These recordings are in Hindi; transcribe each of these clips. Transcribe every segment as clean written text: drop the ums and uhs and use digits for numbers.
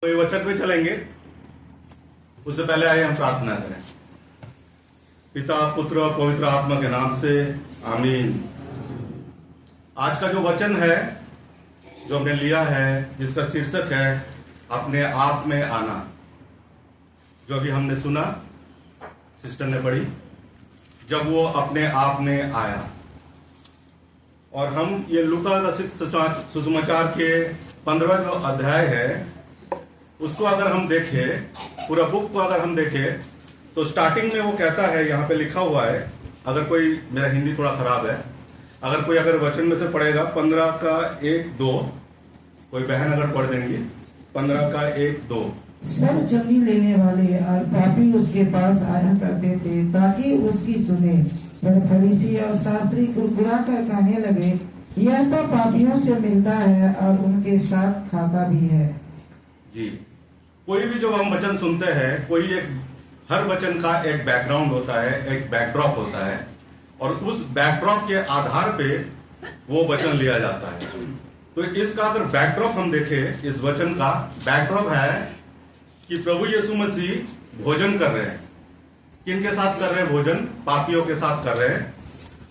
कोई वचन पे चलेंगे उससे पहले आइए हम प्रार्थना करें। पिता पुत्र और पवित्र आत्मा के नाम से आमीन। आज का जो वचन है जो हमने लिया है जिसका शीर्षक है अपने आप में आना, जो अभी हमने सुना, सिस्टर ने पढ़ी, जब वो अपने आप में आया। और हम ये लूका रचित सुसमाचार के 15वां जो अध्याय है उसको अगर हम देखें, पूरा बुक को अगर हम देखें तो स्टार्टिंग में वो कहता है, यहाँ पे लिखा हुआ है, अगर कोई, मेरा हिंदी थोड़ा खराब है, अगर वचन में से पढ़ेगा 15 का 1-2, कोई बहन अगर पढ़ देंगी 15 का 1-2। सब चंगी लेने वाले और पापी उसके पास आया करते थे ताकि उसकी सुने, पर फरीसी और शास्त्री कुरकुरा कर कहने लगे, यह तो पापियों से मिलता है और उनके साथ खाता भी है। जी, कोई भी जो हम वचन सुनते हैं, हर वचन का एक बैकग्राउंड होता है, एक बैकड्रॉप होता है, और उस बैकड्रॉप के आधार पे वो वचन लिया जाता है। तो इसका अगर बैकड्रॉप हम देखें, इस वचन का बैकड्रॉप है कि प्रभु यीशु मसीह भोजन कर रहे हैं। किन के साथ कर रहे हैं भोजन? पापियों के साथ कर रहे हैं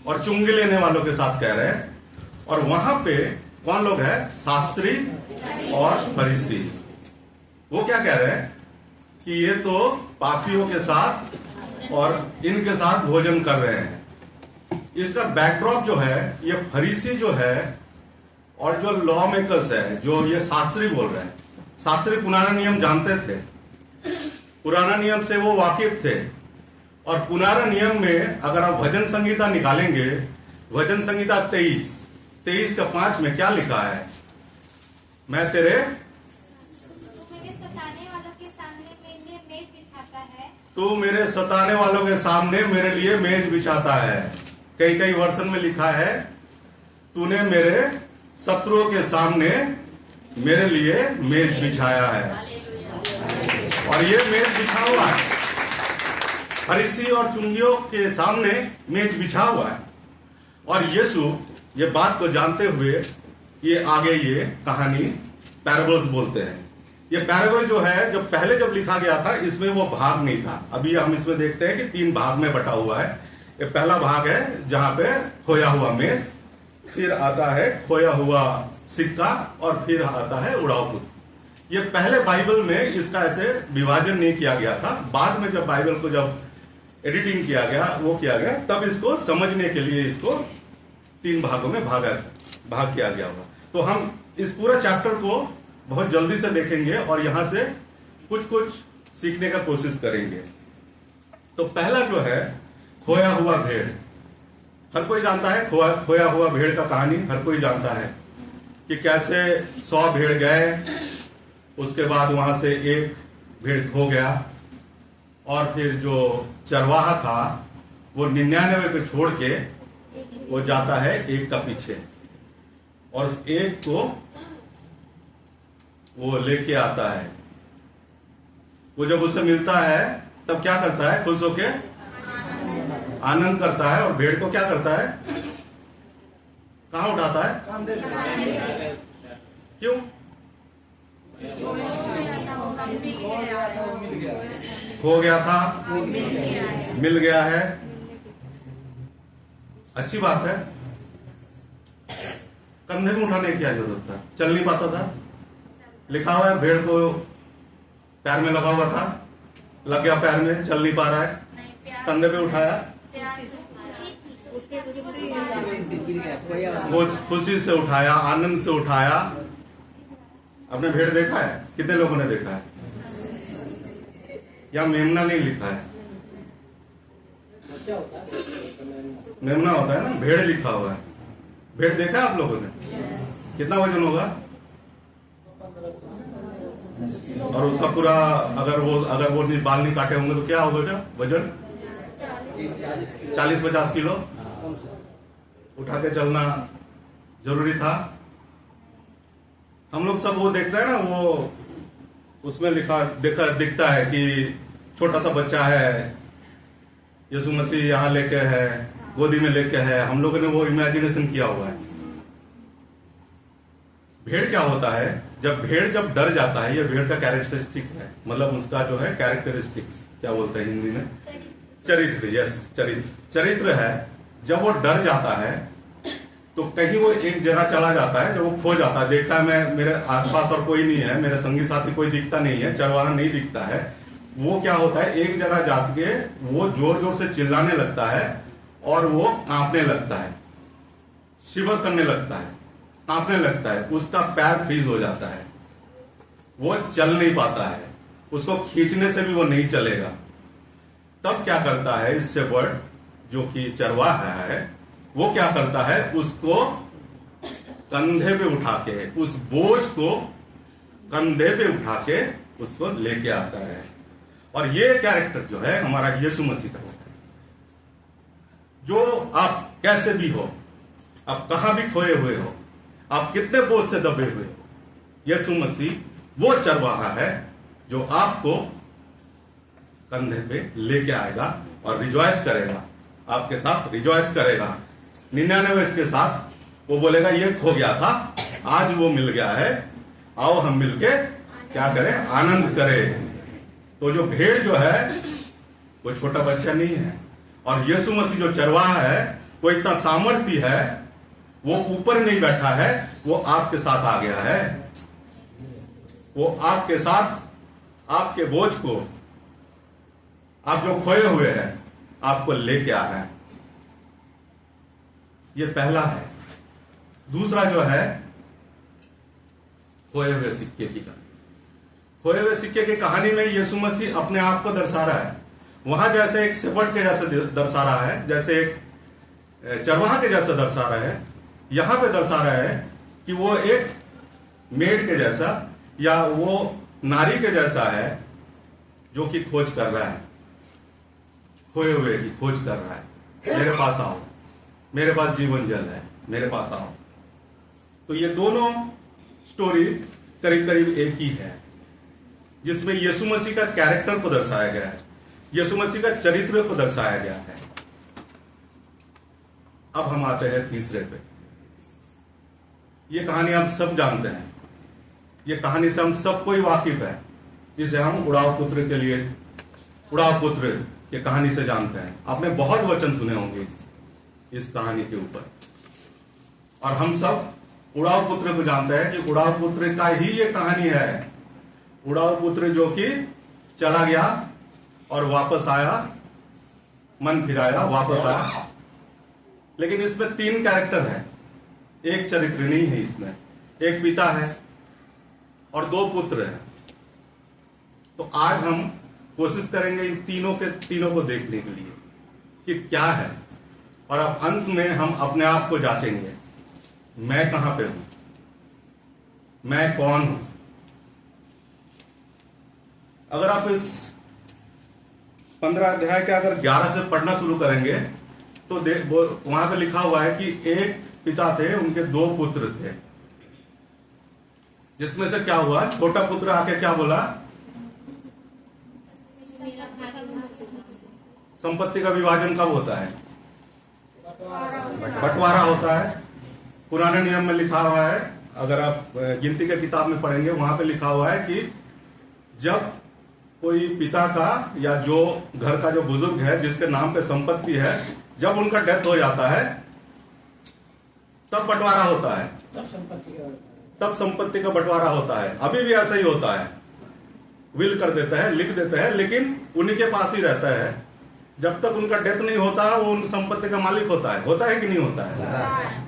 और चुंगी लेने वालों के साथ कह रहे हैं। और वहां पे कौन लोग हैं? शास्त्री और फरीसी। वो क्या कह रहे हैं कि ये तो पापियों के साथ और इनके साथ भोजन कर रहे हैं। इसका बैकड्रॉप जो है, ये फरीसी जो है और जो लॉ मेकर्स है, जो ये शास्त्री बोल रहे हैं। शास्त्री पुराना नियम जानते थे, पुराना नियम से वो वाकिफ थे। और पुराना नियम में अगर आप भजन संहिता निकालेंगे, भजन संहिता 23 का 5 में क्या लिखा है? मैं तेरे तू मेरे सताने वालों के सामने मेरे लिए मेज बिछाता है। कई वर्षन में लिखा है, तूने मेरे शत्रुओं के सामने मेरे लिए मेज बिछाया है। और ये मेज बिछा हुआ है, फरीसी और चुंगियों के सामने मेज बिछा हुआ है। और यीशु ये बात को जानते हुए ये आगे ये कहानी पैराबल्स बोलते हैं। ये पैराबल जो है, जब लिखा गया था, इसमें वो भाग नहीं था। अभी हम इसमें देखते हैं कि 3 भाग में बटा हुआ है। ये पहला भाग है जहां पे खोया हुआ मेज, फिर आता है खोया हुआ सिक्का, और फिर आता है उड़ाऊ पुत्र। ये पहले बाइबल में इसका ऐसे विभाजन नहीं किया गया था। बाद में जब बाइबल को जब एडिटिंग किया गया, तब इसको समझने के लिए इसको 3 भागों में भाग किया गया होगा। तो हम इस पूरा चैप्टर को बहुत जल्दी से देखेंगे और यहां से कुछ सीखने का कोशिश करेंगे। तो पहला जो है खोया हुआ भेड़। हर कोई जानता है खोया हुआ भेड़ का कहानी, हर कोई जानता है कि कैसे 100 भेड़ गए, उसके बाद वहां से एक भेड़ खो गया, और फिर जो चरवाहा था वो 99 पे छोड़ के वो जाता है एक का पीछे, और उस एक को वो लेके आता है। वो जब उससे मिलता है तब क्या करता है? खुश होके आनंद करता है। और भेड़ को क्या करता है? कहां उठाता है? क्यों? खो गया था, मिल गया है। अच्छी बात है। कंधे में उठाने की क्या जरूरत था? चल नहीं पाता था। लिखा हुआ है भेड़ को पैर में लगा हुआ था, लग गया पैर में, चल नहीं पा रहा है, कंधे पे उठाया, वो खुशी से उठाया, आनंद से उठाया। आपने भेड़ देखा है? कितने लोगों ने देखा है? या मेमना नहीं लिखा है? मेमना होता है ना, भेड़ लिखा हुआ है। भेड़ देखा है आप लोगों ने? कितना वजन होगा? और उसका पूरा अगर वो बाल नहीं काटे होंगे तो क्या होगा? क्या वजन? 40-50 किलो उठा के चलना जरूरी था। हम लोग सब वो देखते हैं ना, वो उसमें दिखता है कि छोटा सा बच्चा है, यीशु मसीह यहाँ लेके है, गोदी में लेके है। हम लोगों ने वो इमेजिनेशन किया हुआ है। भेड़ क्या होता है, जब डर जाता है, ये भेड़ का कैरेक्टरिस्टिक है, मतलब उसका जो है कैरेक्टरिस्टिक्स क्या बोलते हैं हिंदी में, चरित्र। यस, चरित्र है। जब वो डर जाता है तो कहीं वो एक जगह चला जाता है, जब वो खो जाता है, देखता है मैं मेरे आसपास और कोई नहीं है, मेरे संगी साथी कोई दिखता नहीं है, चरवाहा नहीं दिखता है, वो क्या होता है, एक जगह जाके वो जोर जोर से चिल्लाने लगता है और वो कांपने लगता है, शिवर करने लगता है, कांपने लगता है, उसका पैर फ्रीज हो जाता है, वो चल नहीं पाता है, उसको खींचने से भी वो नहीं चलेगा। तब क्या करता है इससे बर्ड जो कि चरवाहा है, वो क्या करता है, उसको कंधे पे उठा के, उस बोझ को कंधे पे उठा के उसको लेके आता है। और ये कैरेक्टर जो है हमारा यीशु मसीह का होता है। जो आप कैसे भी हो, आप कहां भी खोए हुए हो, आप कितने बोझ से दबे हुए हो, यीशु मसीह वो चरवाहा है जो आपको कंधे पे लेके आएगा और रिजॉइस करेगा, आपके साथ रिजॉइस करेगा। 99 के साथ वो बोलेगा ये खो गया था, आज वो मिल गया है, आओ हम मिलके क्या करें, आनंद करें। तो जो भेड़ जो है वो छोटा बच्चा नहीं है, और यीशु मसीह जो चरवाहा है वो इतना सामर्थ्य है, वो ऊपर नहीं बैठा है, वो आपके साथ आ गया है, वो आपके साथ आपके बोझ को, आप जो खोए हुए हैं, आपको लेके आ रहा है। ये पहला है। दूसरा जो है खोए हुए सिक्के की कहानी। खोए हुए सिक्के की कहानी में यीशु मसीह अपने आप को दर्शा रहा है। वहां जैसे एक शेपर्ड के जैसे दर्शा रहा है, जैसे एक चरवाहा के जैसा दर्शा रहा है, यहां पे दर्शा रहा है कि वो एक मेड के जैसा या वो नारी के जैसा है जो कि खोज कर रहा है, खोए हुए की खोज कर रहा है। मेरे पास आओ, मेरे पास जीवन जल है, मेरे पास आओ। तो ये दोनों स्टोरी करीब करीब एक ही है, जिसमें यीशु मसीह का कैरेक्टर को दर्शाया गया है, यीशु मसीह का चरित्र को दर्शाया गया है। अब हम आते हैं तीसरे पे। ये कहानी हम सब जानते हैं, ये कहानी से हम सबको ही वाकिफ है, जिसे हम उड़ाव पुत्र के लिए, उड़ाव पुत्र ये कहानी से जानते हैं। आपने बहुत वचन सुने होंगे इस कहानी के ऊपर, और हम सब उड़ाव पुत्र को जानते हैं कि उड़ाव पुत्र का ही ये कहानी है। उड़ाव पुत्र जो कि चला गया और वापस आया, मन फिराया, वापस आया। लेकिन इसमें 3 कैरेक्टर है, एक चरित्र नहीं है इसमें। एक पिता है और 2 पुत्र हैं। तो आज हम कोशिश करेंगे इन तीनों को देखने के लिए कि क्या है, और अब अंत में हम अपने आप को जांचेंगे, मैं कहां पे हूं, मैं कौन हूं। अगर आप इस 15 अध्याय के अगर 11 से पढ़ना शुरू करेंगे तो वहां पे लिखा हुआ है कि एक पिता थे, उनके 2 पुत्र थे, जिसमें से क्या हुआ, छोटा पुत्र आके क्या बोला, संपत्ति का विभाजन कब होता है, बंटवारा होता है। पुराने नियम में लिखा हुआ है, अगर आप गिनती के किताब में पढ़ेंगे वहां पे लिखा हुआ है कि जब कोई पिता का या जो घर का जो बुजुर्ग है जिसके नाम पे संपत्ति है, जब उनका डेथ हो जाता है तब बंटवारा होता है, तब संपत्ति का बंटवारा होता है। अभी भी ऐसा ही होता है, विल कर देते हैं, लिख देते हैं, लेकिन उन्हीं के पास ही रहता है। जब तक उनका डेथ नहीं होता वो उन संपत्ति का मालिक होता है कि नहीं होता है?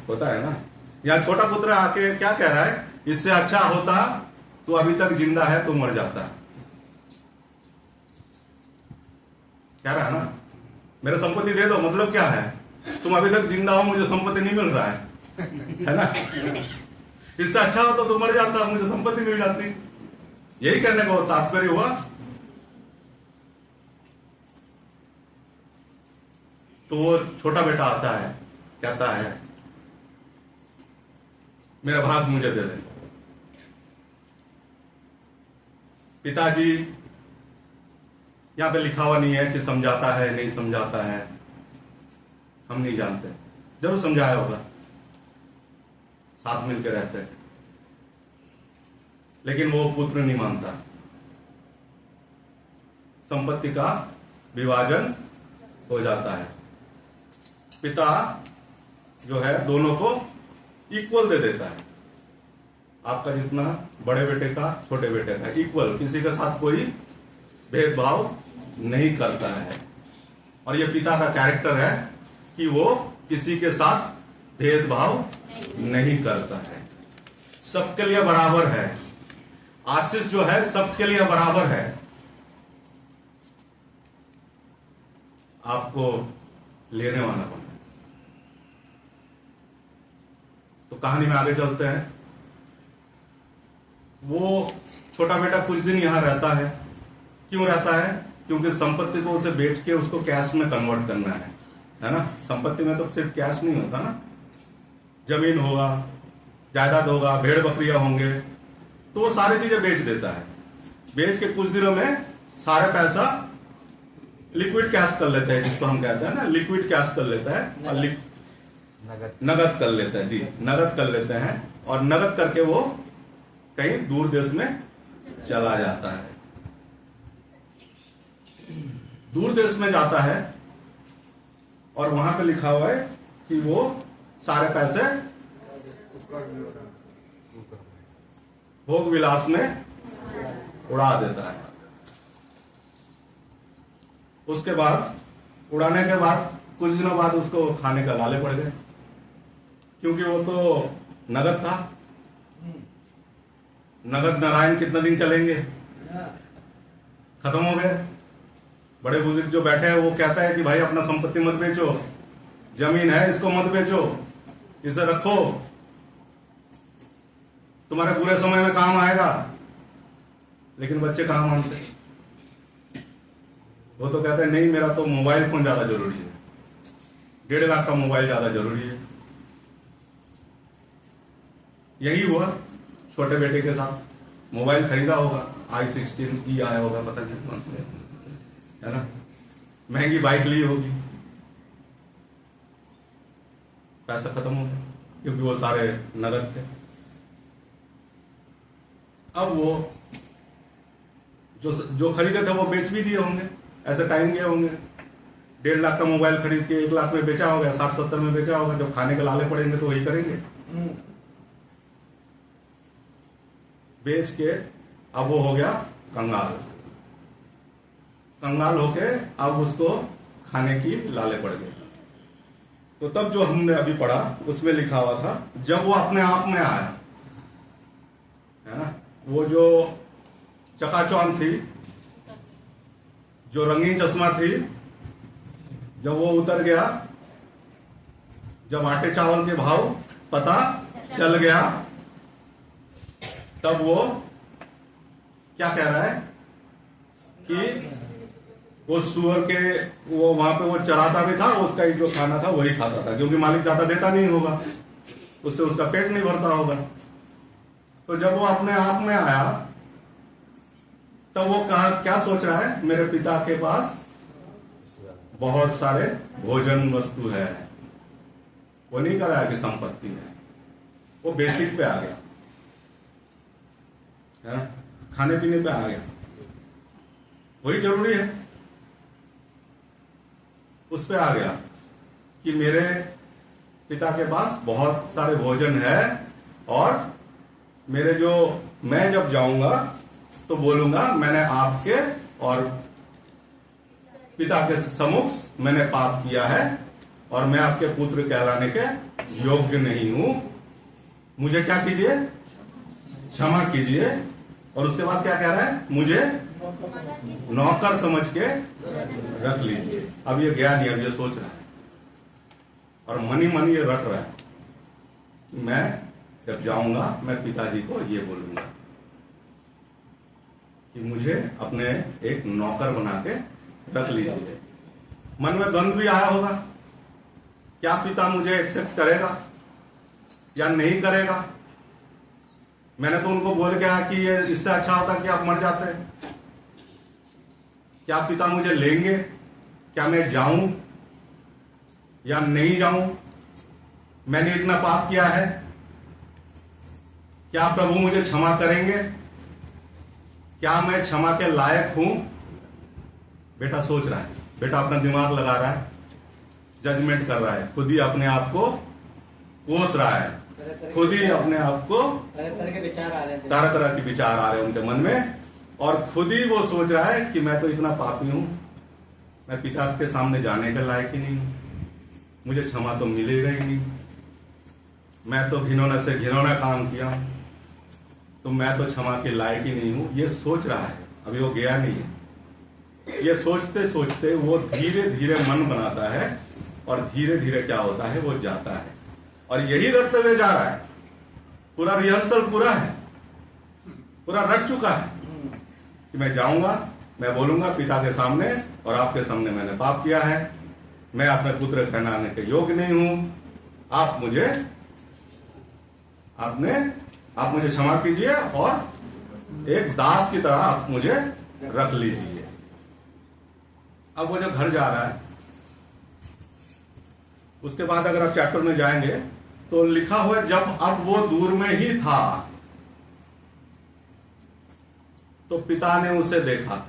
होता है ना। यहाँ छोटा पुत्र आके क्या कह रहा है, इससे अच्छा होता तो अभी तक जिंदा है तो मर जाता, कह रहा है ना, मेरा संपत्ति दे दो। मतलब क्या है, तुम अभी तक जिंदा हो, मुझे संपत्ति नहीं मिल रहा है ना। इससे अच्छा होता तो मर जाता, मुझे संपत्ति मिल जाती। यही कहने का तात्पर्य हुआ। तो वो छोटा बेटा आता है, कहता है मेरा भाग मुझे दे दे। पिताजी, यहां पे लिखा हुआ नहीं है कि समझाता है नहीं समझाता है, हम नहीं जानते, जरूर समझाया होगा, साथ मिलकर रहते हैं। लेकिन वो पुत्र नहीं मानता। संपत्ति का विभाजन हो जाता है। पिता जो है दोनों को इक्वल दे देता है। आपका जितना बड़े बेटे का छोटे बेटे का इक्वल, किसी के साथ कोई भेदभाव नहीं करता है। और ये पिता का कैरेक्टर है कि वो किसी के साथ भेदभाव नहीं करता है, सबके लिए बराबर है। आशीष जो है सबके लिए बराबर है। आपको लेने वाला कौन है? तो कहानी में आगे चलते हैं। वो छोटा बेटा कुछ दिन यहां रहता है। क्यों रहता है? क्योंकि संपत्ति को उसे बेच के उसको कैश में कन्वर्ट करना है ना। संपत्ति में तो सिर्फ कैश नहीं होता ना, जमीन होगा, जायदाद होगा, भेड़ बकरियां होंगे, तो वो सारी चीजें बेच देता है। बेच के कुछ दिनों में सारे पैसा लिक्विड कैश कर लेता है, जिसको हम कहते हैं ना, लिक्विड कैश कर लेता है और नगद कर लेता है। जी, नगद कर लेते हैं और नगद करके वो कहीं दूर देश में चला जाता है। दूर देश में जाता है और वहां पे लिखा हुआ है कि वो सारे पैसे भोग विलास में उड़ा देता है। उसके बाद, उड़ाने के बाद कुछ दिनों बाद उसको खाने का लाले पड़ गए, क्योंकि वो तो नगद था। नगद नारायण कितना दिन चलेंगे, खत्म हो गए। बड़े बुजुर्ग जो बैठे हैं वो कहता है कि भाई अपना संपत्ति मत बेचो, जमीन है इसको मत बेचो, इसे रखो, तुम्हारे बुरे समय में काम आएगा। लेकिन बच्चे कहां मानते? वो तो कहते हैं नहीं, मेरा तो मोबाइल फोन ज्यादा जरूरी है, 1.5 लाख का मोबाइल ज्यादा जरूरी है। यही हुआ छोटे बेटे के साथ। मोबाइल खरीदा होगा, i16e आया होगा, पता नहीं कौन से, है ना। महंगी बाइक ली होगी, पैसा खत्म हो गया क्योंकि वो सारे नगद थे। अब वो जो खरीदे थे वो बेच भी दिए होंगे, ऐसे टाइम गए होंगे। 1.5 लाख का मोबाइल खरीद के 1 लाख में बेचा होगा, 60-70 में बेचा होगा। जब खाने के लाले पड़ेंगे तो वही करेंगे। बेच के अब वो हो गया कंगाल। कंगाल होके अब उसको खाने की लाले पड़ गए। तो तब जो हमने अभी पढ़ा उसमें लिखा हुआ था, जब वो अपने आप में आया, है ना, वो जो चकाचौंध थी, जो रंगीन चश्मा थी, जब वो उतर गया, जब आटे चावल के भाव पता चल गया, तब वो क्या कह रहा है कि वो सुअर के, वो वहां पे वो चराता भी था, उसका जो खाना था वही खाता था, क्योंकि मालिक ज्यादा देता नहीं होगा, उससे उसका पेट नहीं भरता होगा। तो जब वो अपने आप में आया तब वो क्या सोच रहा है, मेरे पिता के पास बहुत सारे भोजन वस्तु है। वो नहीं कर रहा है कि संपत्ति है, वो बेसिक पे आ गया, है ना, खाने पीने पे आ गया, वही जरूरी है, उस पे आ गया कि मेरे पिता के पास बहुत सारे भोजन है और मेरे जो, मैं जब जाऊंगा तो बोलूंगा मैंने आपके और पिता के सम्मुख मैंने पाप किया है और मैं आपके पुत्र कहलाने के योग्य नहीं हूं, मुझे क्या कीजिए, क्षमा कीजिए। और उसके बाद क्या कह रहा है, मुझे नौकर समझ के रख लीजिए। अब ये गया नहीं, अब ये सोच रहा है और मन ही मन ये रट रहा है कि मैं जब जाऊंगा मैं पिताजी को ये बोलूंगा कि मुझे अपने एक नौकर बना के रख लीजिए। मन में द्वंद्व भी आया होगा, क्या पिता मुझे एक्सेप्ट करेगा या नहीं करेगा। मैंने तो उनको बोल के आया कि ये इससे अच्छा होता कि आप मर जाते, क्या पिता मुझे लेंगे, क्या मैं जाऊं या नहीं जाऊं, मैंने इतना पाप किया है, क्या प्रभु मुझे क्षमा करेंगे क्या मैं क्षमा के लायक हूं? बेटा सोच रहा है, बेटा अपना दिमाग लगा रहा है, जजमेंट कर रहा है, खुद ही अपने आप को कोस रहा है, खुद ही अपने आप को तरह तरह के विचार आ रहे हैं, तरह तरह के विचार आ रहे हैं उनके मन में, और खुद ही वो सोच रहा है कि मैं तो इतना पापी हूं, मैं पिता के सामने जाने के लायक ही नहीं हूं, मुझे क्षमा तो मिलेगा ही नहीं, मैं तो घिनौना से घिनौना काम किया, तो मैं तो क्षमा के लायक ही नहीं हूं। ये सोच रहा है, अभी वो गया नहीं है। ये सोचते सोचते वो धीरे धीरे मन बनाता है, और धीरे धीरे क्या होता है, वो जाता है, और यही रटते हुए जा रहा है। पूरा रिहर्सल पूरा है, पूरा रट चुका है कि मैं जाऊंगा, मैं बोलूंगा पिता के सामने, और आपके सामने मैंने पाप किया है, मैं अपने पुत्र कहलाने के योग्य नहीं हूं, आप मुझे क्षमा कीजिए, और एक दास की तरह आप मुझे रख लीजिए। अब वो जब घर जा रहा है, उसके बाद अगर आप चैप्टर में जाएंगे तो लिखा हुआ है, जब अब वो दूर में ही था तो पिता ने उसे देखा।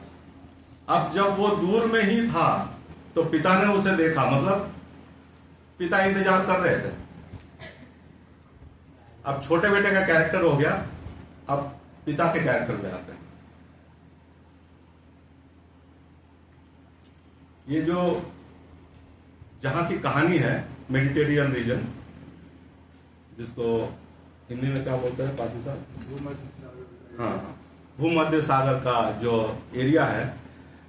अब जब वो दूर में ही था तो पिता ने उसे देखा, मतलब पिता इंतजार कर रहे थे। अब छोटे बेटे का कैरेक्टर हो गया, अब पिता के कैरेक्टर पे आते हैं। ये जो जहां की कहानी है, मेडिटेरियन रीजन, जिसको हिंदी में क्या बोलते हैं पासी साहब? हाँ, भूमध्य सागर का जो एरिया है,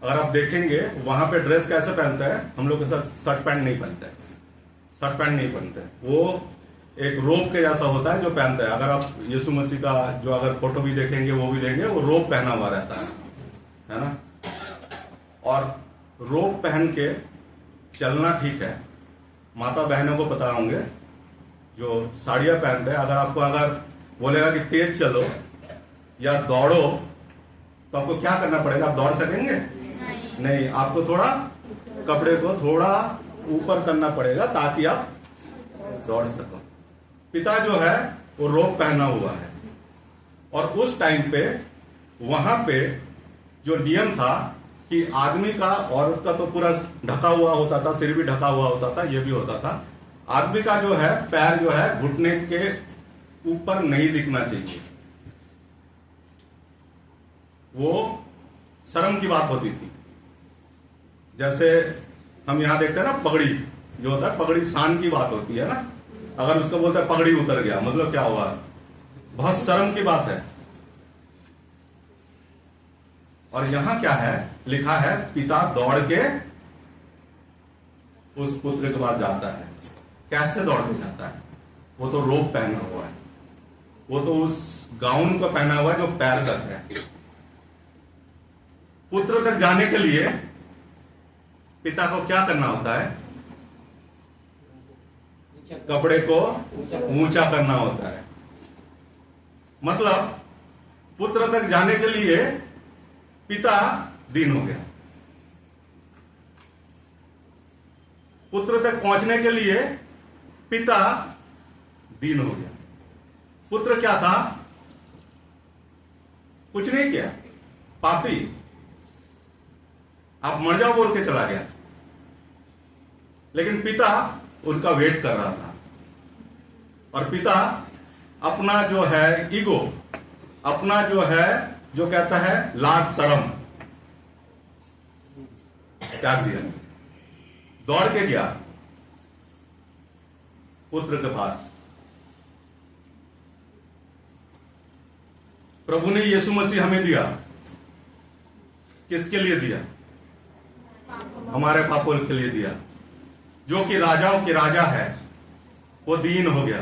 अगर आप देखेंगे वहां पे ड्रेस कैसे पहनते हैं, हम लोग के साथ शर्ट पैंट नहीं पहनते, शर्ट पैंट नहीं पहनते, वो एक रोब के जैसा होता है जो पहनता है। अगर आप यीशु मसीह का जो अगर फोटो भी देखेंगे, वो भी देंगे, वो रोब पहना हुआ रहता है ना। और रोब पहन के चलना ठीक है, माता बहनों को पता होंगे जो साड़ियां पहनते हैं, अगर बोलेगा कि तेज चलो या दौड़ो तो आपको क्या करना पड़ेगा? आप दौड़ सकेंगे? नहीं, आपको थोड़ा कपड़े को थोड़ा ऊपर करना पड़ेगा ताकि आप दौड़ सको। पिता जो है वो रोब पहना हुआ है, और उस टाइम पे वहां पे जो नियम था कि आदमी का, औरत का तो पूरा ढका हुआ होता था, सिर भी ढका हुआ होता था, ये भी होता था। आदमी का जो है पैर जो है घुटने के ऊपर नहीं दिखना चाहिए, वो शर्म की बात होती थी। जैसे हम यहां देखते हैं ना, पगड़ी जो होता है, पगड़ी शान की बात होती है ना। अगर उसको बोलते हैं पगड़ी उतर गया, मतलब क्या हुआ? बहुत शर्म की बात है। और यहां क्या है लिखा है, पिता दौड़ के उस पुत्र के पास जाता है। कैसे दौड़ के जाता है? वो तो रोब पहना हुआ है, वो तो उस गाउन को पहना हुआ है जो पैर तक है। पुत्र तक जाने के लिए पिता को क्या करना होता है? कपड़े को ऊंचा करना होता है। मतलब पुत्र तक जाने के लिए पिता दीन हो गया, पुत्र तक पहुंचने के लिए पिता दीन हो गया। पुत्र क्या था? कुछ नहीं किया, पापी, आप मर जाओ बोल के चला गया। लेकिन पिता उनका वेट कर रहा था, और पिता अपना जो है ईगो, अपना जो है जो कहता है लाज शर्म, त्याग दिया, दौड़ के गया पुत्र के पास। प्रभु ने यीशु मसीह हमें दिया, किसके लिए दिया? हमारे पापों के लिए दिया। जो कि राजाओं के राजा है, वो दीन हो गया।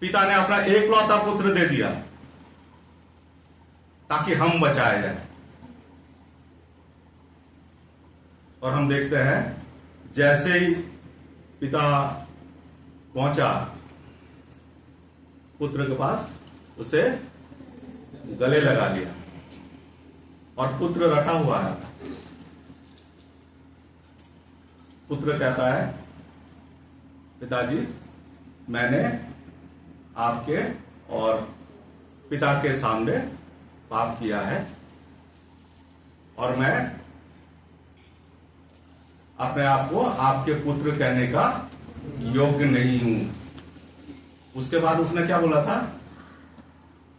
पिता ने अपना एकलौता पुत्र दे दिया ताकि हम बचाए जाए। और हम देखते हैं जैसे ही पिता पहुंचा पुत्र के पास, उसे गले लगा लिया, और पुत्र रटा हुआ है। पुत्र कहता है, पिताजी मैंने आपके और पिता के सामने पाप किया है और मैं अपने आप को आपके पुत्र कहने का योग्य नहीं हूं। उसके बाद उसने क्या बोला था?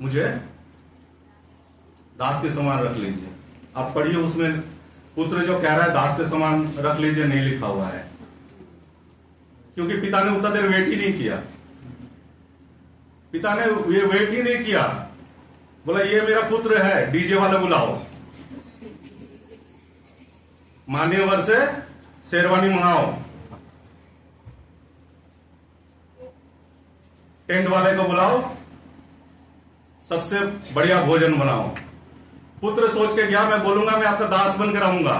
मुझे दास के समान रख लीजिए। अब पढ़िए, उसमें पुत्र जो कह रहा है दास के समान रख लीजिए नहीं लिखा हुआ है, क्योंकि पिता ने उतना देर वेट ही नहीं किया। पिता ने वेट ही नहीं किया, बोला ये मेरा पुत्र है, डीजे वाला बुलाओ, मान्यवर से शेरवानी मंगाओ, टेंट वाले को बुलाओ, सबसे बढ़िया भोजन बनाओ। पुत्र सोच के गया, मैं बोलूंगा मैं आपका दास बनकर रहूंगा।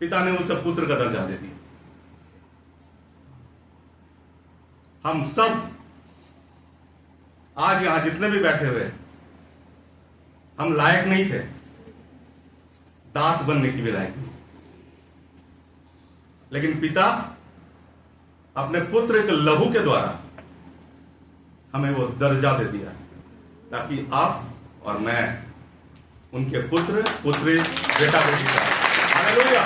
पिता ने उसे पुत्र का दर्जा दे दिया। हम सब आज यहां जितने भी बैठे हुए, हम लायक नहीं थे, दास बनने की भी लायक नहीं, लेकिन पिता अपने पुत्र के लहू के द्वारा हमें वो दर्जा दे दिया, ताकि आप और मैं उनके पुत्र पुत्री बेटा बेटी का। हालेलुया।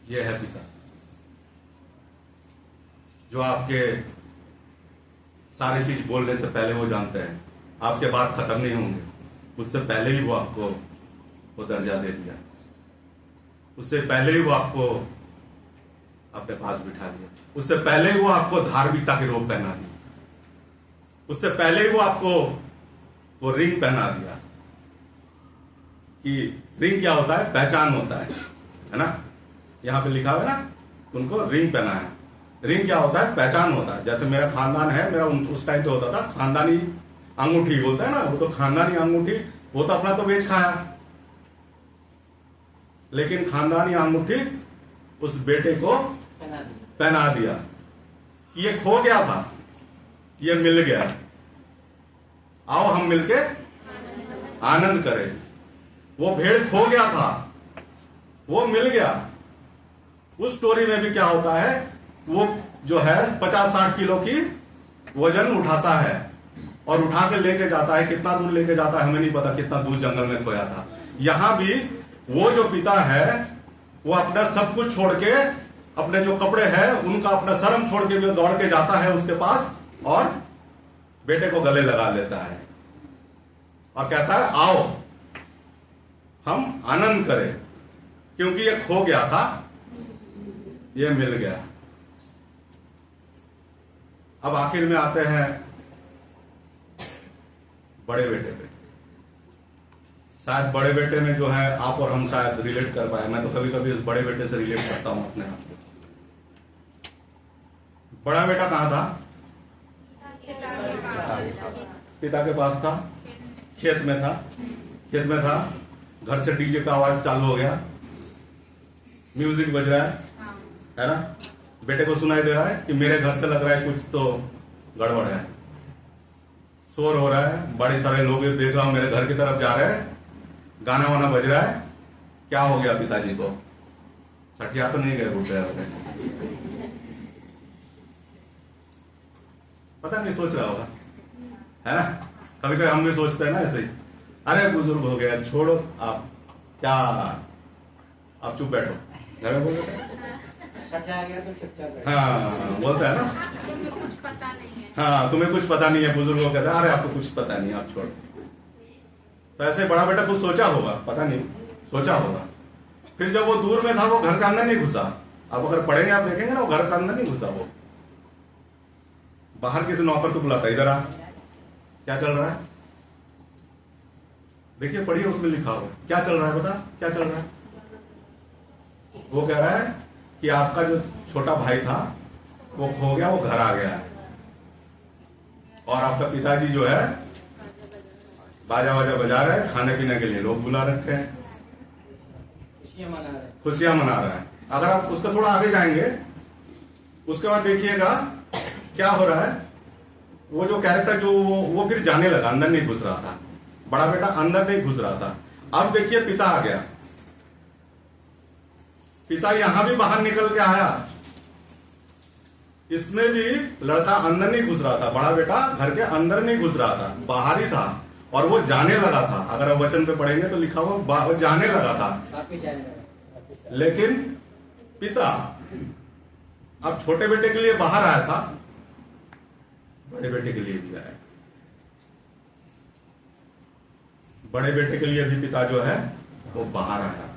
ये है पिता जो आपके सारी चीज बोलने से पहले वो जानते हैं, आपके बात खत्म नहीं होंगे, उससे पहले ही वो आपको वो दर्जा दे दिया, उससे पहले ही वो आपको अपने पास बिठा दिया, उससे पहले ही वो आपको धार्मिकता की रोब पहना दी, उससे पहले ही वो आपको वो रिंग पहना दिया। कि रिंग क्या होता है? पहचान होता है ना? यहां पे लिखा हुआ है ना, उनको रिंग पहना है। रिंग क्या होता है? पहचान होता है। जैसे मेरा खानदान है, मेरा उस टाइम पे होता था खानदानी अंगूठी बोलता है ना, वो तो खानदानी अंगूठी, वो तो अपना तो बेच खाया, लेकिन खानदानी अंगूठी उस बेटे को पहना दिया। ये खो गया था, ये मिल गया। आओ हम मिलके आनंद करें। वो भेड़ खो गया था, वो मिल गया। उस स्टोरी में भी क्या होता है, वो जो है 50-60 किलो की वजन उठाता है और उठा के लेके जाता है। कितना दूर लेके जाता है हमें नहीं पता, कितना दूर जंगल में खोया था। यहां भी वो जो पिता है वो अपना सब कुछ छोड़ के, अपने जो कपड़े हैं उनका अपना शर्म छोड़ के भी दौड़ के जाता है उसके पास और बेटे को गले लगा लेता है और कहता है आओ हम आनंद करें, क्योंकि ये खो गया था, ये मिल गया। अब आखिर में आते हैं बड़े बेटे पे। शायद बड़े बेटे में जो है आप और हम शायद रिलेट कर पाए। मैं तो कभी कभी इस बड़े बेटे से रिलेट करता हूं अपने आप को। बड़ा बेटा कहां था? पिता के पास था, खेत में था। खेत में था, घर से डीजे का आवाज चालू हो गया, म्यूजिक बज रहा है ना? बेटे को सुनाई दे रहा है कि मेरे घर से लग रहा है कुछ तो गड़बड़ है, शोर हो रहा है, बड़े सारे लोग देख रहा हूं मेरे घर की तरफ जा रहे हैं, गाना वाना बज रहा है। क्या हो गया पिताजी को? सठिया तो नहीं गए बूढ़े अपने? पता नहीं, सोच रहा होगा, है ना? कभी कभी हम भी सोचते हैं ना ऐसे ही, अरे बुजुर्ग हो गया, छोड़ो आप, क्या आप चुप बैठो, घर में बोल हाँ बोलता है ना, हाँ तुम्हें कुछ पता नहीं है। बुजुर्ग को कहता है अरे आपको कुछ पता नहीं, आप छोड़ो। तो ऐसे बड़ा बेटा कुछ सोचा होगा, पता नहीं सोचा होगा। फिर जब वो दूर में था, वो घर के अंदर नहीं घुसा। अब अगर पढ़ेंगे आप देखेंगे ना, वो घर के अंदर नहीं घुसा, वो बाहर किसी नौकर को बुलाता, इधर आ, क्या चल रहा है? देखिए पढ़िए, उसमें लिखा हुआ क्या चल रहा है, बता क्या चल रहा है। वो कह रहा है कि आपका जो छोटा भाई था वो खो गया, वो घर आ गया है, और आपका पिताजी जो है बाजा वाजा बजा रहे हैं, खाने पीने के लिए लोग बुला रखे हैं, खुशियां मना रहा है। अगर आप उसका थोड़ा आगे जाएंगे, उसके बाद देखिएगा क्या हो रहा है। वो जो कैरेक्टर जो वो फिर जाने लगा, अंदर नहीं घुस रहा था। बड़ा बेटा अंदर नहीं घुस रहा था। अब देखिए पिता आ गया। पिता यहां भी बाहर निकल के आया, इसमें भी लड़का अंदर नहीं घुस रहा था, बड़ा बेटा घर के अंदर नहीं घुस रहा था, बाहर ही था, और वो जाने लगा था। अगर आप वचन पे पढ़ेंगे तो लिखा हुआ वो जाने लगा था। वापिस जाने लगा, वापिस आया। लेकिन पिता अब छोटे बेटे के लिए बाहर आया था, बड़े बेटे के लिए भी आया। बड़े बेटे के लिए भी पिता जो है वो बाहर आया,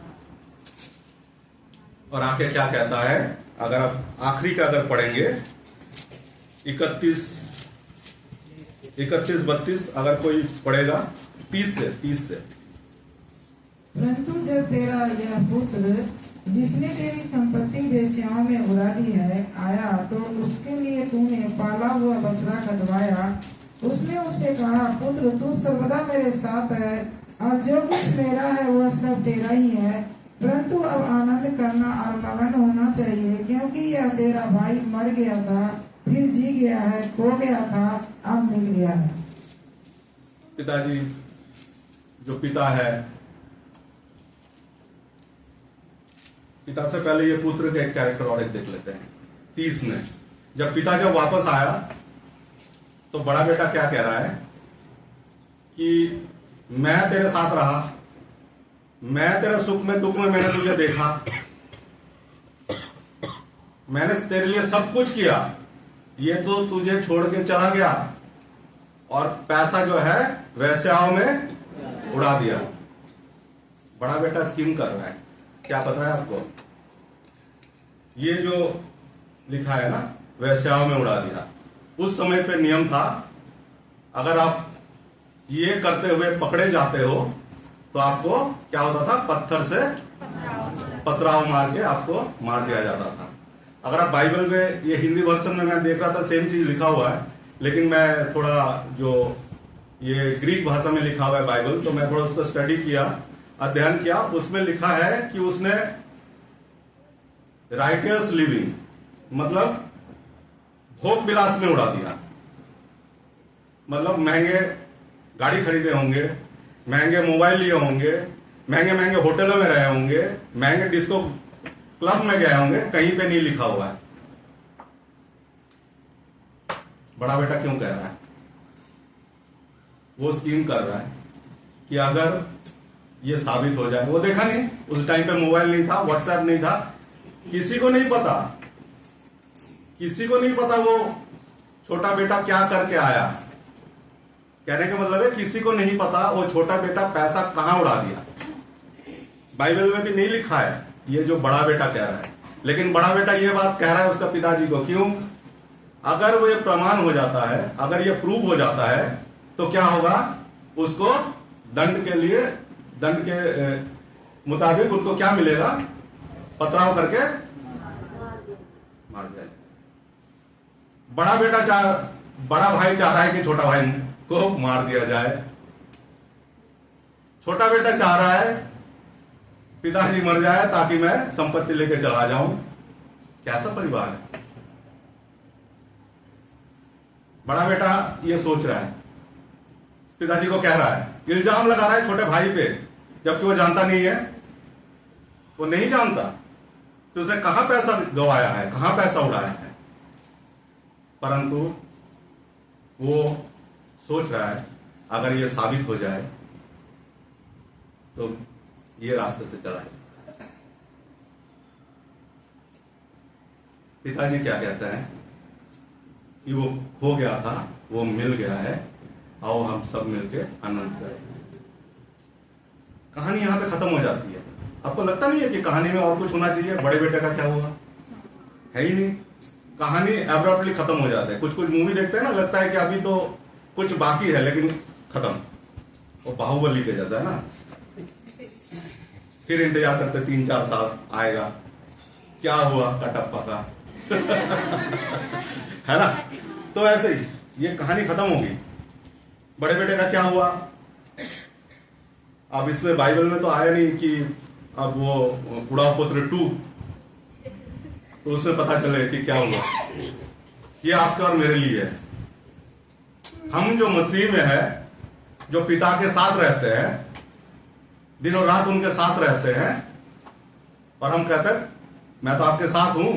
और आके क्या कहता है, अगर आप आखिरी का अगर पढ़ेंगे 31, 32 अगर कोई पढ़ेगा 30 से। परंतु जब तेरा यह पुत्र जिसने तेरी संपत्ति वेश्याओं में उड़ा दी है आया, तो उसके लिए तूने पाला हुआ बछड़ा कटवाया। उसने उससे कहा, पुत्र तू सर्वदा मेरे साथ है, और जो कुछ मेरा है वह सब तेरा ही है। परंतु अब आनंद करना और मगन होना चाहिए, क्योंकि यह तेरा भाई मर गया था, फिर जी गया है, खो गया था, अब मिल गया है। पिताजी जो पिता है, पिता से पहले ये पुत्र का एक कैरेक्टर और एक देख लेते हैं। 30 में जब पिता जब वापस आया तो बड़ा बेटा क्या कह रहा है कि मैं तेरे साथ रहा, मैं तेरे सुख में दुख में मैंने तुझे देखा, मैंने तेरे लिए सब कुछ किया, ये तो तुझे छोड़ के चला गया और पैसा जो है वेश्याओं में उड़ा दिया। बड़ा बेटा स्कीम कर रहा है, क्या पता है आपको? ये जो लिखा है ना, वेश्याओं में उड़ा दिया, उस समय पे नियम था, अगर आप ये करते हुए पकड़े जाते हो तो आपको क्या होता था, पत्थर से पथराव मार के आपको मार दिया जाता था। अगर आप बाइबल में, ये हिंदी वर्जन में मैं देख रहा था सेम चीज लिखा हुआ है, लेकिन मैं थोड़ा जो ये ग्रीक भाषा में लिखा हुआ है बाइबल, तो मैं थोड़ा उसको स्टडी किया, अध्ययन किया। उसमें लिखा है कि उसने राइटियस लिविंग मतलब भोग विलास में उड़ा दिया। मतलब महंगे गाड़ी खरीदे होंगे, महंगे मोबाइल लिए होंगे, महंगे महंगे होटलों में रहे होंगे, महंगे डिस्को क्लब में गए होंगे, कहीं पे नहीं लिखा हुआ है। बड़ा बेटा क्यों कह रहा है? वो स्कीम कर रहा है कि अगर ये साबित हो जाए, वो देखा नहीं, उस टाइम पे मोबाइल नहीं था, व्हाट्सएप नहीं था, किसी को नहीं पता, किसी को नहीं पता वो छोटा बेटा क्या करके आया। कहने का मतलब है किसी को नहीं पता वो छोटा बेटा पैसा कहां उड़ा दिया। बाइबल में भी नहीं लिखा है ये जो बड़ा बेटा कह रहा है, लेकिन बड़ा बेटा ये बात कह रहा है उसका पिताजी को। क्यों? अगर वो ये प्रमाण हो जाता है, अगर ये प्रूव हो जाता है, तो क्या होगा, उसको दंड के लिए, दंड के मुताबिक उनको क्या मिलेगा, पथराव करके मार जाए। बड़ा भाई चाह रहा है कि छोटा भाई को मार दिया जाए, छोटा बेटा चाह रहा है पिताजी मर जाए ताकि मैं संपत्ति लेके चला जाऊं। कैसा परिवार है? बड़ा बेटा ये सोच रहा है, पिताजी को कह रहा है, इल्जाम लगा रहा है छोटे भाई पे, जबकि वो जानता नहीं है, वो नहीं जानता कि उसने कहां पैसा गवाया है, कहां पैसा उड़ाया है। परंतु वो सोच रहा है अगर ये साबित हो जाए तो ये रास्ते से चला है। पिताजी क्या कहते हैं कि वो खो गया था, वो मिल गया है, आओ हम सब मिलके आनंद करें। कहानी यहां पे खत्म हो जाती है। आपको लगता नहीं है कि कहानी में और कुछ होना चाहिए? बड़े बेटे का क्या हुआ, है ही नहीं, कहानी एब्रप्टली खत्म हो जाता है। कुछ कुछ मूवी देखते हैं ना, लगता है कि अभी तो कुछ बाकी है, लेकिन खत्म। वो बाहुबली के जैसा है ना, फिर इंतजार करते 3-4 साल आएगा, क्या हुआ, कटप्पा का है ना। तो ऐसे ही ये कहानी खत्म होगी। बड़े बेटे का क्या हुआ, अब इसमें बाइबल में तो आया नहीं कि अब वो बुढ़ा पुत्र 2, तो उसमें पता चले कि क्या हुआ। ये आपके और मेरे लिए है। हम जो मसीह में है, जो पिता के साथ रहते हैं, दिनों रात उनके साथ रहते हैं, और हम कहते हैं मैं तो आपके साथ हूं,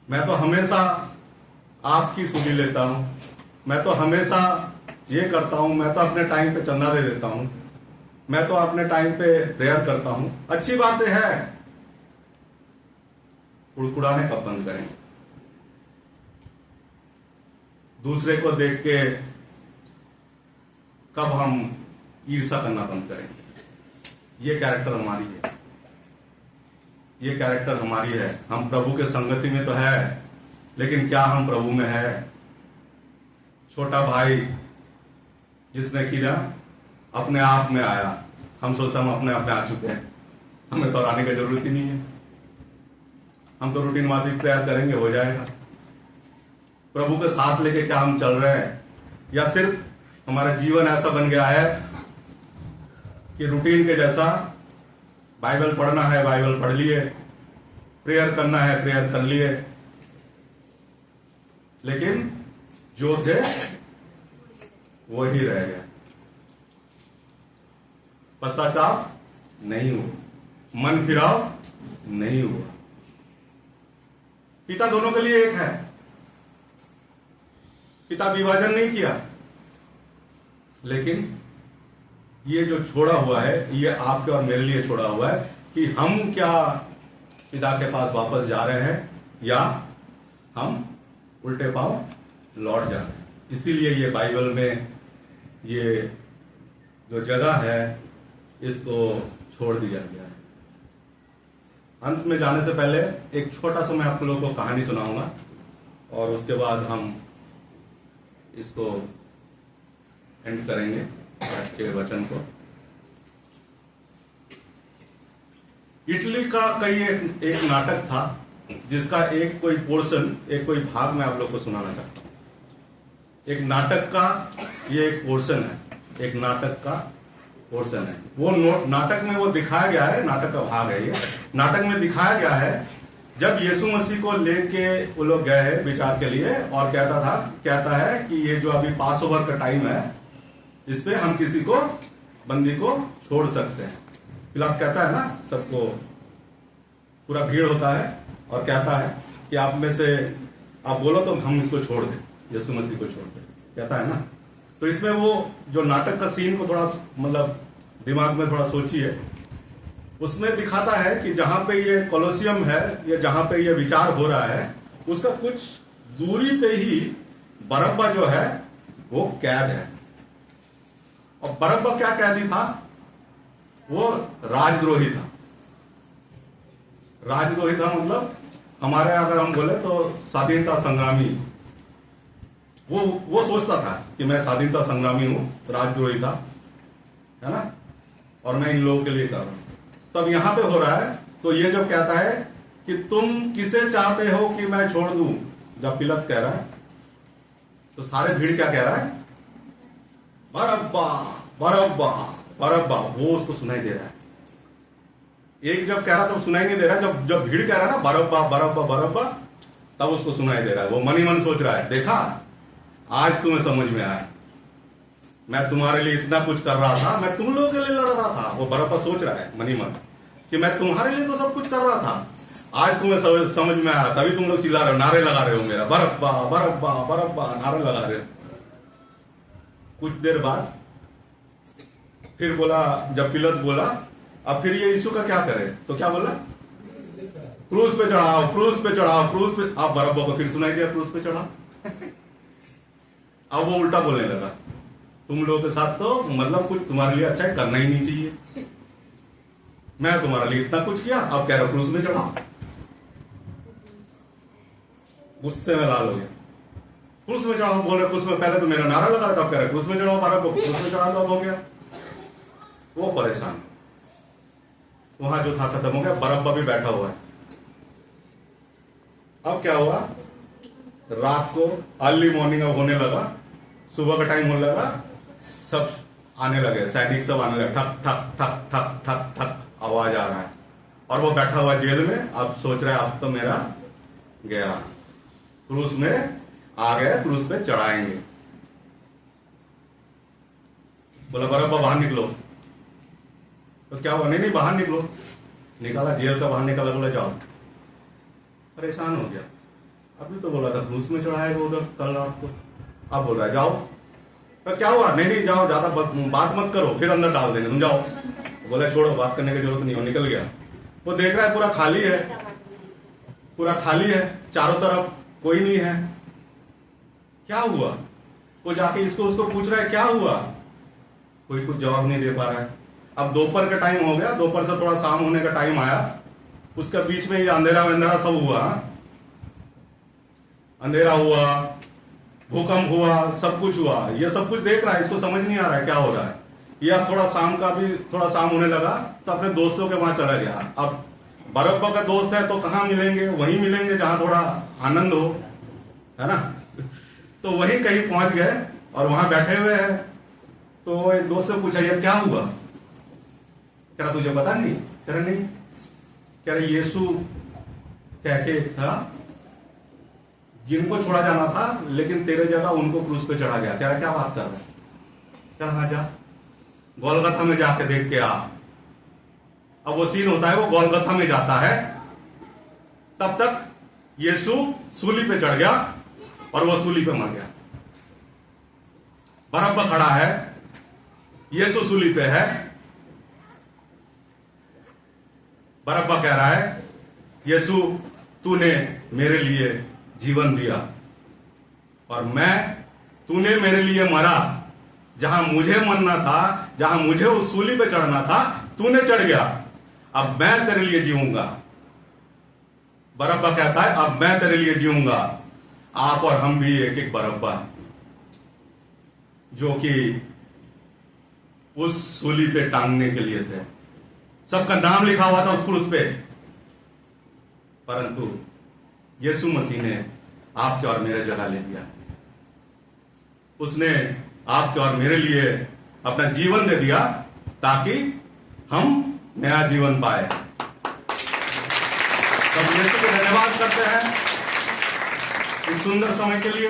मैं तो हमेशा आपकी सुधि लेता हूं, मैं तो हमेशा ये करता हूं, मैं तो अपने टाइम पे चंदा दे देता हूं, मैं तो अपने टाइम पे प्रेयर करता हूं। अच्छी बातें है, कुड़कुड़ाने कब बंद करें? दूसरे को देख के कब हम ईर्ष्या करना बंद करेंगे? ये कैरेक्टर हमारी है, ये कैरेक्टर हमारी है। हम प्रभु के संगति में तो है, लेकिन क्या हम प्रभु में है? छोटा भाई जिसने की ना अपने आप में आया, हम सोचते हम अपने आप में आ चुके हैं, हमें तो आने की जरूरत ही नहीं है, हम तो रूटीन वाली प्रेयर करेंगे, हो जाएगा। प्रभु के साथ लेके क्या हम चल रहे हैं, या सिर्फ हमारा जीवन ऐसा बन गया है कि रूटीन के जैसा बाइबल पढ़ना है, बाइबल पढ़ लिए, प्रेयर करना है, प्रेयर कर लिए, लेकिन जो थे वो ही रह गया। पश्चाताप नहीं हुआ, मन फिराव नहीं हुआ। पिता दोनों के लिए एक है, पिता विभाजन नहीं किया, लेकिन ये जो छोड़ा हुआ है, ये आपके और मेरे लिए छोड़ा हुआ है कि हम क्या पिता के पास वापस जा रहे हैं या हम उल्टे पांव लौट जा रहे हैं। इसीलिए ये बाइबल में ये जो जगह है, इसको छोड़ दिया गया है। अंत में जाने से पहले एक छोटा सा मैं आप लोगों को कहानी सुनाऊंगा, और उसके बाद हम इसको एंड करेंगे आज के वचन को। इटली का एक नाटक था, जिसका एक कोई पोर्शन, एक कोई भाग मैं आप लोग को सुनाना चाहता हूं। एक नाटक का ये एक पोर्शन है, एक नाटक का पोर्शन है। वो नाटक में वो दिखाया गया है, नाटक का भाग है ये। नाटक में दिखाया गया है जब यीशु मसीह को लेके वो लोग गए हैं विचार के लिए, और कहता है कि ये जो अभी पास ओवर का टाइम है, इस पे हम किसी को, बंदी को छोड़ सकते हैं। पिलात कहता है ना, सबको पूरा भीड़ होता है और कहता है कि आप में से आप बोलो तो हम इसको छोड़ दें, यीशु मसीह को छोड़ दें, कहता है ना। तो इसमें वो जो नाटक का सीन को थोड़ा मतलब दिमाग में थोड़ा सोचिए। उसमें दिखाता है कि जहां पे ये कोलोसियम है, या जहां पे ये विचार हो रहा है, उसका कुछ दूरी पे ही बरब्बा जो है वो कैद है। और बरब्बा क्या कैदी था? वो राजद्रोही था। राजद्रोही था मतलब हमारे अगर हम बोले तो स्वाधीनता संग्रामी। वो सोचता था कि मैं स्वाधीनता संग्रामी हूं, राजद्रोही था, है ना, और मैं इन लोगों के लिए कर रहा हूं। तब यहां पे हो रहा है, तो ये जब कहता है कि तुम किसे चाहते हो कि मैं छोड़ दूं, जब पिलात कह रहा है, तो सारे भीड़ क्या कह रहा है? बरब्बा बरब्बा बरब्बा। वो उसको सुनाई दे रहा है। एक जब कह रहा तब सुनाई नहीं दे रहा, जब भीड़ कह रहा है ना बरब्बा बरब्बा बरब्बा, तब उसको सुनाई दे रहा है। वो मन ही मन सोच रहा है, देखा आज तुम्हें समझ में आया, मैं तुम्हारे लिए इतना कुछ कर रहा था, मैं तुम लोगों के लिए लड़ रहा था। वो बरब्बा सोच रहा है मन ही मन कि मैं तुम्हारे लिए तो सब कुछ कर रहा था, आज तुम्हें समझ में आया, तभी तुम लोग चिल्ला रहे हो, नारे लगा रहे हो मेरा, बरब्बा बरब्बा बरब्बा नारे लगा रहे हो। कुछ देर बाद फिर बोला, जब पिलात बोला अब फिर ये यीशु का क्या करे, तो क्या बोला? क्रूस पे चढ़ाओ, क्रूस पे चढ़ाओ, क्रूस पे। आप बरब्बा को फिर सुनाई दिया क्रूस पे चढ़ाओ। अब वो उल्टा बोलने लगा, तुम लोगों के साथ तो मतलब कुछ तुम्हारे लिए अच्छा करना ही नहीं चाहिए, मैं तुम्हारे लिए इतना कुछ किया, अब कह रहा क्रूस में चढ़ाओ। गुस्से में लाल हो गया, क्रूस में चढ़ाओ बोल रहे, क्रूस में पहले तो मेरा नारा लगा था, अब कह रहा क्रूस में चढ़ाओ, बरब्बा को क्रूस में चढ़ा दो, अब हो गया। वो परेशान, वहां जो था खत्म हो गया, बरब्बा भी बैठा हुआ है। अब क्या हुआ? रात को अर्ली मॉर्निंग अब होने लगा, सुबह का टाइम होने लगा, सब आने लगे, सैनिक सब आने लगे, ठक ठक ठक ठक ठक ठक आवाज आ रहा है, और वो बैठा हुआ जेल में। अब सोच रहा है अब तो मेरा गया, क्रूस में आ गया, क्रूस पे चढ़ाएंगे। बोला बरब्बा बाहर निकलो, तो क्या हुआ? नहीं बाहर निकलो। निकाला, जेल का बाहर निकाला, बोला जाओ। परेशान हो गया, अभी तो बोला था क्रूस में चढ़ाएगा उधर कल रात को, अब बोल रहा है जाओ। तो क्या हुआ? नहीं नहीं जाओ, ज्यादा बात मत करो, फिर अंदर डाल देंगे, तुम जाओ। बोला छोड़ो, बात करने की जरूरत नहीं, वो निकल गया। वो देख रहा है पूरा खाली है, पूरा खाली है, चारों तरफ कोई नहीं है। क्या हुआ? वो जाके इसको उसको पूछ रहा है क्या हुआ, कोई कुछ जवाब नहीं दे पा रहा है। अब दोपहर का टाइम हो गया, दोपहर से थोड़ा शाम होने का टाइम आया, उसके बीच में ये अंधेरा वंधेरा सब हुआ, अंधेरा हुआ, भूकंप हुआ, सब कुछ हुआ। ये सब कुछ देख रहा है, इसको समझ नहीं आ रहा है क्या हो रहा है। ये अब थोड़ा शाम का भी थोड़ा शाम होने लगा तो अपने दोस्तों के वहां चला गया। अब बरब्बा का दोस्त है तो कहाँ मिलेंगे? वहीं मिलेंगे जहां थोड़ा आनंद हो, है ना। तो वहीं कहीं पहुंच गए और वहां बैठे हुए हैं। तो एक दोस्त से पूछा ये क्या हुआ? कह रहा तुझे पता नहीं? कह रहा नहीं। कह रहा यीशु कह के था जिनको छोड़ा जाना था, लेकिन तेरे जगह उनको क्रूस पे चढ़ा गया। कह रहा क्या बात कर रहा है? कह रहा हाँ जा गोलगथा में जाके देख के आ। अब वो सीन होता है, वो गोलगथा में जाता है, तब तक यीशु सूली पे चढ़ गया और वो सूली पे मर गया। बरब्बा खड़ा है, यीशु सूली पे है। बरब्बा कह रहा है यीशु तूने मेरे लिए जीवन दिया और तूने मेरे लिए मरा। जहां मुझे मरना था, जहां मुझे उस सूली पे चढ़ना था, तूने चढ़ गया। अब मैं तेरे लिए जीऊंगा। बरब्बा कहता है अब मैं तेरे लिए जीऊंगा। आप और हम भी एक एक बरब्बा, जो कि उस सूली पे टांगने के लिए थे। सबका नाम लिखा हुआ था उस क्रूस पे, परंतु यीशु मसीह ने आपके और मेरे जगह ले लिया। उसने आपके और मेरे लिए अपना जीवन दे दिया ताकि हम नया जीवन पाए। तो यीशु को धन्यवाद करते हैं इस सुंदर समय के लिए।